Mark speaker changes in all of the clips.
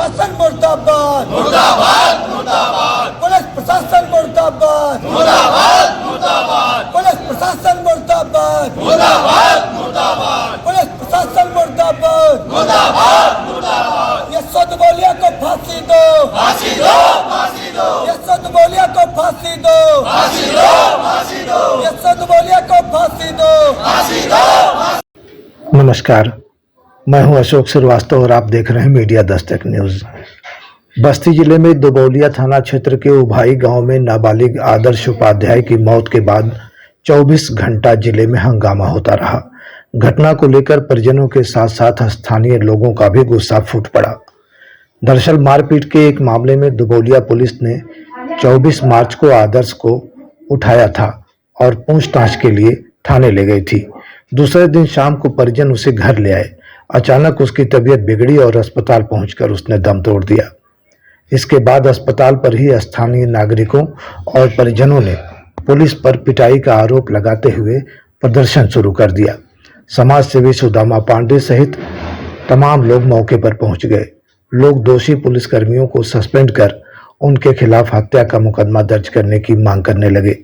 Speaker 1: प्रशासन मुर्दाबाद
Speaker 2: मुर्दाबाद मुर्दाबाद
Speaker 1: पुलिस प्रशासन मुर्दाबाद
Speaker 2: मुर्दाबाद मुर्दाबाद
Speaker 1: पुलिस प्रशासन मुर्दाबाद
Speaker 2: मुर्दाबाद मुर्दाबाद
Speaker 1: पुलिस प्रशासन मुर्दाबाद
Speaker 2: मुर्दाबाद मुर्दाबाद
Speaker 1: यशवंत बोलिया को फांसी दो
Speaker 2: फांसी दो फांसी दो
Speaker 1: यशवंत बोलिया को फांसी दो
Speaker 2: फांसी दो फांसी दो
Speaker 1: यशवंत बोलिया को फांसी दो
Speaker 2: फांसी दो।
Speaker 3: नमस्कार, मैं हूं अशोक श्रीवास्तव और आप देख रहे हैं मीडिया दस्तक न्यूज। बस्ती जिले में दुबौलिया थाना क्षेत्र के उभाई गांव में नाबालिग आदर्श उपाध्याय की मौत के बाद 24 घंटा जिले में हंगामा होता रहा। घटना को लेकर परिजनों के साथ साथ स्थानीय लोगों का भी गुस्सा फूट पड़ा। दरअसल मारपीट के एक मामले में दुबौलिया पुलिस ने 24 मार्च को आदर्श को उठाया था और पूछताछ के लिए थाने ले गई थी। दूसरे दिन शाम को परिजन उसे घर ले आए। अचानक उसकी तबीयत बिगड़ी और अस्पताल पहुंचकर उसने दम तोड़ दिया। इसके बाद अस्पताल पर ही स्थानीय नागरिकों और परिजनों ने पुलिस पर पिटाई का आरोप लगाते हुए प्रदर्शन शुरू कर दिया। समाज सेवी सुदामा पांडे सहित तमाम लोग मौके पर पहुंच गए। लोग दोषी पुलिसकर्मियों को सस्पेंड कर उनके खिलाफ हत्या का मुकदमा दर्ज करने की मांग करने लगे।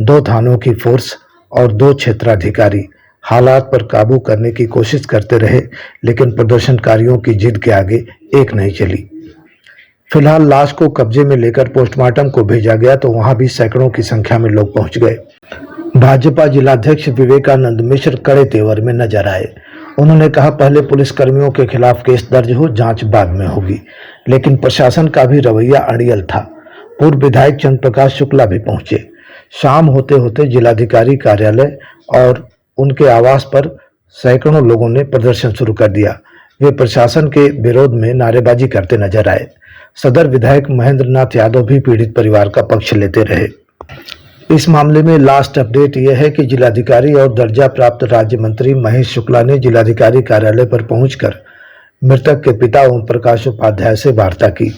Speaker 3: 2 थानों की फोर्स और 2 क्षेत्राधिकारी हालात पर काबू करने की कोशिश करते रहे, लेकिन प्रदर्शनकारियों की जिद के आगे एक नहीं चली। फिलहाल लाश को कब्जे में लेकर पोस्टमार्टम को भेजा गया तो वहां भी सैकड़ों की संख्या में लोग पहुंच गए। भाजपा जिलाध्यक्ष विवेकानंद मिश्र कड़े तेवर में नजर आए। उन्होंने कहा, पहले पुलिसकर्मियों के खिलाफ केस दर्ज हो, जांच बाद में होगी। लेकिन प्रशासन का भी रवैया अड़ियल था। पूर्व विधायक चंद्र प्रकाश शुक्ला भी पहुंचे। शाम होते होते जिलाधिकारी कार्यालय और उनके आवास पर सैकड़ों लोगों ने प्रदर्शन शुरू कर दिया। वे प्रशासन के विरोध में नारेबाजी करते नजर आए। सदर विधायक महेंद्र नाथ यादव भी पीड़ित परिवार का पक्ष लेते रहे। इस मामले में लास्ट अपडेट यह है कि जिलाधिकारी और दर्जा प्राप्त राज्य मंत्री महेश शुक्ला ने जिलाधिकारी कार्यालय पर पहुंचकर मृतक के पिता ओम प्रकाश उपाध्याय से वार्ता की।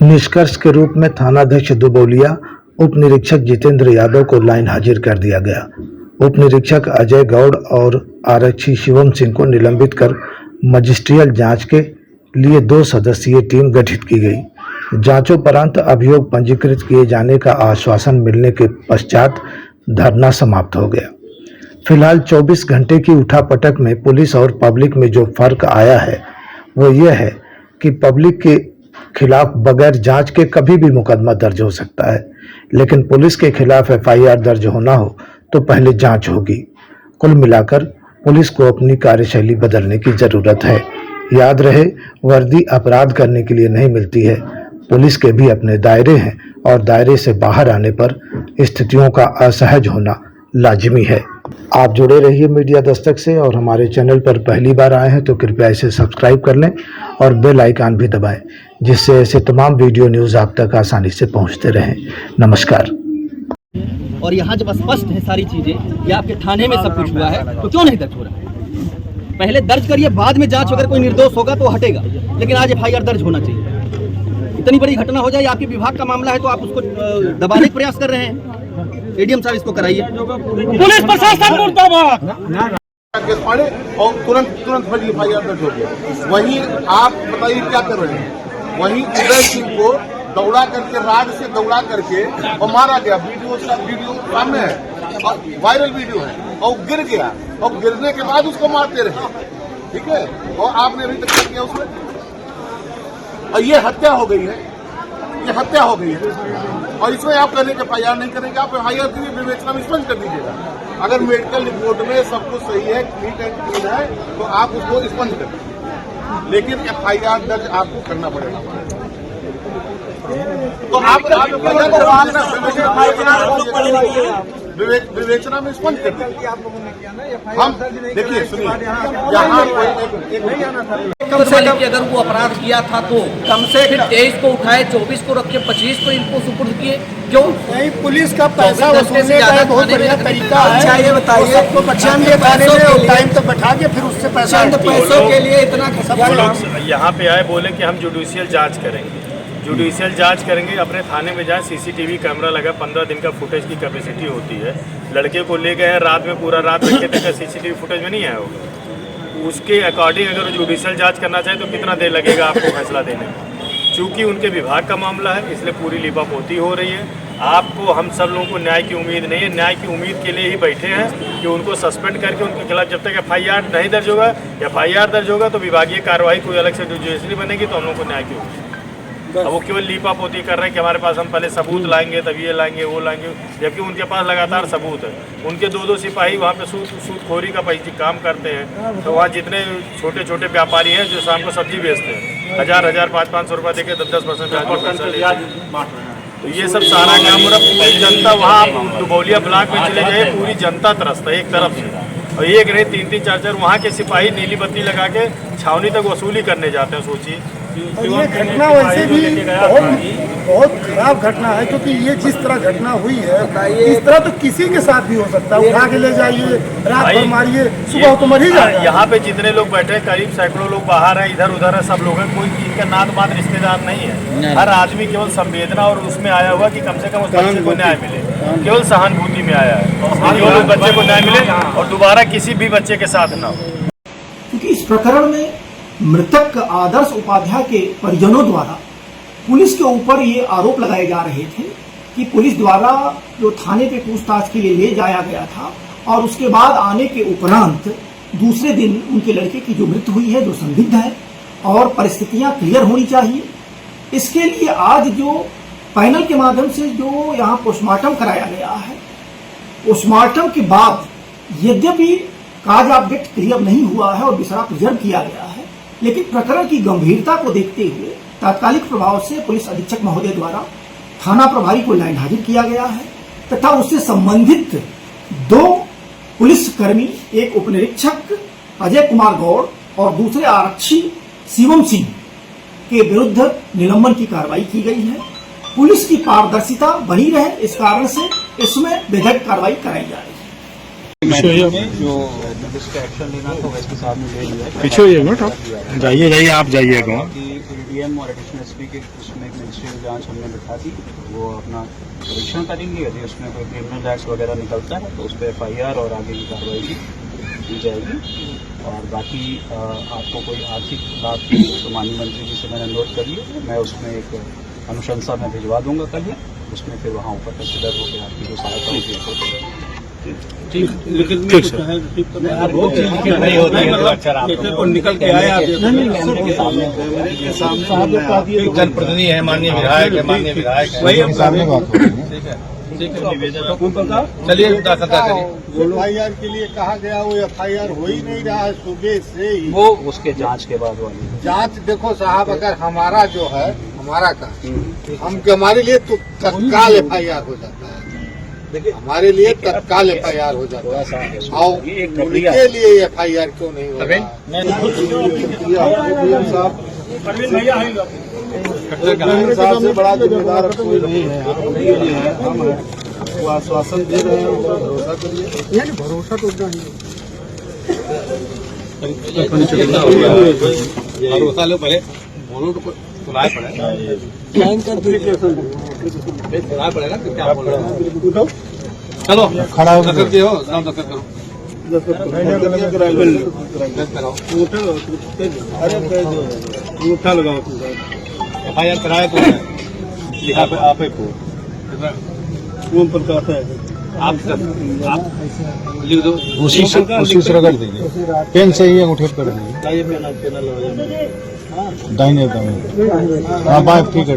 Speaker 3: निष्कर्ष के रूप में थानाध्यक्ष दुबौलिया, उप निरीक्षक जितेंद्र यादव को लाइन हाजिर कर दिया गया। उप निरीक्षक अजय गौड़ और आरक्षी शिवम सिंह को निलंबित कर मजिस्ट्रियल जांच के लिए 2 सदस्यीय टीम गठित की गई। जांचोपरांत अभियोग पंजीकृत किए जाने का आश्वासन मिलने के पश्चात धरना समाप्त हो गया। फिलहाल 24 घंटे की उठापटक में पुलिस और पब्लिक में जो फर्क आया है वो ये है कि पब्लिक के खिलाफ बगैर जांच के कभी भी मुकदमा दर्ज हो सकता है, लेकिन पुलिस के खिलाफ FIR दर्ज होना हो तो पहले जांच होगी। कुल मिलाकर पुलिस को अपनी कार्यशैली बदलने की जरूरत है। याद रहे, वर्दी अपराध करने के लिए नहीं मिलती है। पुलिस के भी अपने दायरे हैं और दायरे से बाहर आने पर स्थितियों का असहज होना लाजिमी है। आप जुड़े रहिए मीडिया दस्तक से और हमारे चैनल पर पहली बार आए हैं तो कृपया इसे सब्सक्राइब कर लें और बेल आइकन भी दबाएं, जिससे ऐसे तमाम वीडियो न्यूज़ आप तक आसानी से पहुंचते रहें। नमस्कार।
Speaker 4: और यहाँ जब स्पष्ट है सारी चीजें कि आपके थाने में सब कुछ हुआ है तो क्यों नहीं दर्ज हो रहा है? पहले दर्ज करिए, बाद में जांच, अगर कोई निर्दोष होगा तो हटेगा, लेकिन आज FIR दर्ज होना चाहिए। इतनी बड़ी घटना हो जाए, आपके विभाग का मामला है तो आप उसको दबाने का प्रयास कर रहे हैं। ADM साहब इसको कराइए।
Speaker 5: पुलिस प्रशासन मुर्दाबाद।
Speaker 6: और तुरंत FIR दर्ज हो गया। वहीं आप बताइए क्या कर रहे हैं? वहीं उदय सिंह को दौड़ा करके, राड से दौड़ा करके और मारा गया। वीडियो सामने है और वायरल वीडियो है, और गिर गया और गिरने के बाद उसको मारते रहे। ठीक है, और आपने अभी तक क्या किया उसमें? और ये हत्या हो गई है, ये हत्या हो गई है। और इसमें आप कहने के FIR नहीं करेंगे, आप FIR के लिए विवेचना में स्पष्ट कर दीजिएगा। अगर मेडिकल रिपोर्ट में सब कुछ सही है, नीट एंड क्लीन है, तो आप उसको स्पष्ट कर दीजिए। लेकिन FIR दर्ज आपको करना पड़ेगा। तो आप विवेचना में स्पष्ट कर दीजिए। हम देखिए, सुनिए, यहाँ
Speaker 4: कम से कम अगर वो अपराध किया था तो कम से 23 को उठाए, 24 को रखे, 25 को इनको सुपुर्द किए। क्यों नहीं? पुलिस का पैसा वसूलने का बहुत बढ़िया तरीका है। अच्छा ये बताइए, सबको 95 टाइम तक बैठा के फिर उससे पैसों के लिए इतना
Speaker 5: यहाँ पे आए, बोले कि हम जुडिशियल जांच करेंगे। जुडिशियल जांच करेंगे, अपने थाने में जाए, CCTV कैमरा लगा, 15 दिन का फुटेज की कैपेसिटी होती है। लड़के को ले गए हैं, रात में पूरा रात बैठे थे, CCTV फुटेज में नहीं आया होगा। उसके अकॉर्डिंग अगर वो जुडिशियल जांच करना चाहे तो कितना देर लगेगा आपको फैसला देने में। चूँकि उनके विभाग का मामला है इसलिए पूरी लीपापोती हो रही है। आपको हम सब लोगों को न्याय की उम्मीद नहीं है, न्याय की उम्मीद के लिए ही बैठे हैं कि उनको सस्पेंड करके उनके खिलाफ जब तक FIR नहीं दर्ज होगा, FIR दर्ज होगा तो विभागीय कार्रवाई कोई अलग से जुडिशरी बनेगी तो हम लोग को न्याय की उम्मीद है। अब वो केवल लीपापोती कर रहे हैं कि हमारे पास हम पहले सबूत लाएंगे, तब ये लाएंगे वो लाएंगे, जबकि उनके पास लगातार सबूत है। उनके 2-2 सिपाही वहाँ पे सूदखोरी का काम करते हैं। तो वहाँ जितने छोटे छोटे व्यापारी हैं जो शाम को सब्जी बेचते हैं, 1000-1000, 500-500 रुपये देके 10-10% ब्याज। तो ये सब सारा काम हो रहा। पूरी जनता वहाँ आप दुबौलिया ब्लॉक में चले जाइए, पूरी जनता त्रस्त है एक तरफ से, और एक नहीं 3-3, 4-4 वहाँ के सिपाही नीली बत्ती लगा के छावनी तक वसूली करने जाते हैं। सोचिए
Speaker 7: ये घटना वैसे भी बहुत खराब घटना है, क्योंकि ये जिस तरह घटना हुई है इस तरह तो किसी के साथ भी हो सकता है। उठा के ले जाइए, रात भर मारिए, सुबह तो मर ही जाएगा।
Speaker 5: यहाँ पे जितने लोग बैठे हैं करीब सैकड़ों लोग बाहर हैं, इधर उधर है, सब लोग हैं, कोई इनका नात मात रिश्तेदार नहीं है। हर आदमी केवल संवेदना और उसमें आया हुआ कि कम से कम उस बच्चे को न्याय मिले, केवल सहानुभूति में आया है केवल उस बच्चे को न्याय मिले और दोबारा किसी भी बच्चे के साथ ना हो।
Speaker 8: क्योंकि इस प्रकरण में मृतक आदर्श उपाध्याय के परिजनों द्वारा पुलिस के ऊपर ये आरोप लगाए जा रहे थे कि पुलिस द्वारा जो थाने पे पूछताछ के लिए ले जाया गया था और उसके बाद आने के उपरांत दूसरे दिन उनके लड़के की जो मृत्यु हुई है, जो संदिग्ध है, और परिस्थितियां क्लियर होनी चाहिए। इसके लिए आज जो पैनल के माध्यम से जो यहाँ पोस्टमार्टम कराया गया है, पोस्टमार्टम के बाद यद्यपि काज ऑफ डेथ क्लियर नहीं हुआ है और बिसरा प्रिजर्व किया गया है, लेकिन प्रकरण की गंभीरता को देखते हुए तात्कालिक प्रभाव से पुलिस अधीक्षक महोदय द्वारा थाना प्रभारी को लाइन हाजिर किया गया है तथा उससे संबंधित 2 पुलिसकर्मी, एक उपनिरीक्षक अजय कुमार गौड़ और दूसरे आरक्षी शिवम सिंह के विरुद्ध निलंबन की कार्रवाई की गई है। पुलिस की पारदर्शिता बनी रहे, इस कारण से इसमें विधिक कार्रवाई कराई जा रही है।
Speaker 9: जो जिसका एक्शन लेना था वैसे साहब ने ले लिया है।
Speaker 10: पीछे जाइए आप जाइए गाँव
Speaker 9: डीएम और एडिशनल एसपी के उसमें एक मिनिस्ट्रियल जांच हमने बिठा दी, वो अपना परीक्षण करेंगे। यदि उसमें कोई क्रिमिनल एक्ट वगैरह निकलता है तो उस पर FIR और आगे की कार्रवाई की जाएगी। और बाकी आपको कोई आर्थिक लाभ की तो माननीय मंत्री जी से मैंने अनुरोध कर लिया, मैं उसमें एक अनुशंसा में भिजवा दूंगा कल, उसमें फिर वहाँ ऊपर कंसिडर होकर आपकी जो सहायता होगी।
Speaker 10: लेकिन नहीं होती है तो निकल के आया जनप्रतिनिधि है, माननीय विधायक है, वही हम सामने बात हो रही है। चलिए दाखिल करिए।
Speaker 7: FIR के लिए कहा गया, वो FIR हो ही नहीं रहा है सुबह से ही।
Speaker 9: वो उसके जांच के बाद वाली
Speaker 7: जांच देखो साहब, अगर हमारा जो है हमारा का हमारे लिए तो तत्काल FIR हो जाता है, हमारे लिए तत्काल FIR हो जाता है, और उनके लिए FIR क्यों नहीं हो रहा? साहब से बड़ा जिम्मेदार कोई नहीं है, हम वो आश्वासन दे रहे हैं, भरोसा करिए। भरोसा तो
Speaker 10: भरोसा लो पहले, बोलो तो सुनाए पड़ेगा, सुनाए पड़ेगा कि क्या बोल रहे हैं। चलो खड़ा हो करके हो, नाम दस्तखत करो। अंगूठा लगाओ। FIR कराया कौन है? लिखा पे आप को ओम प्रकाश है। आप लिख दो, उसी से रगड़ दीजिए, पेन से ही अंगूठे पर कर दीजिए। दाहिने दाहिने, हाँ बात ठीक है।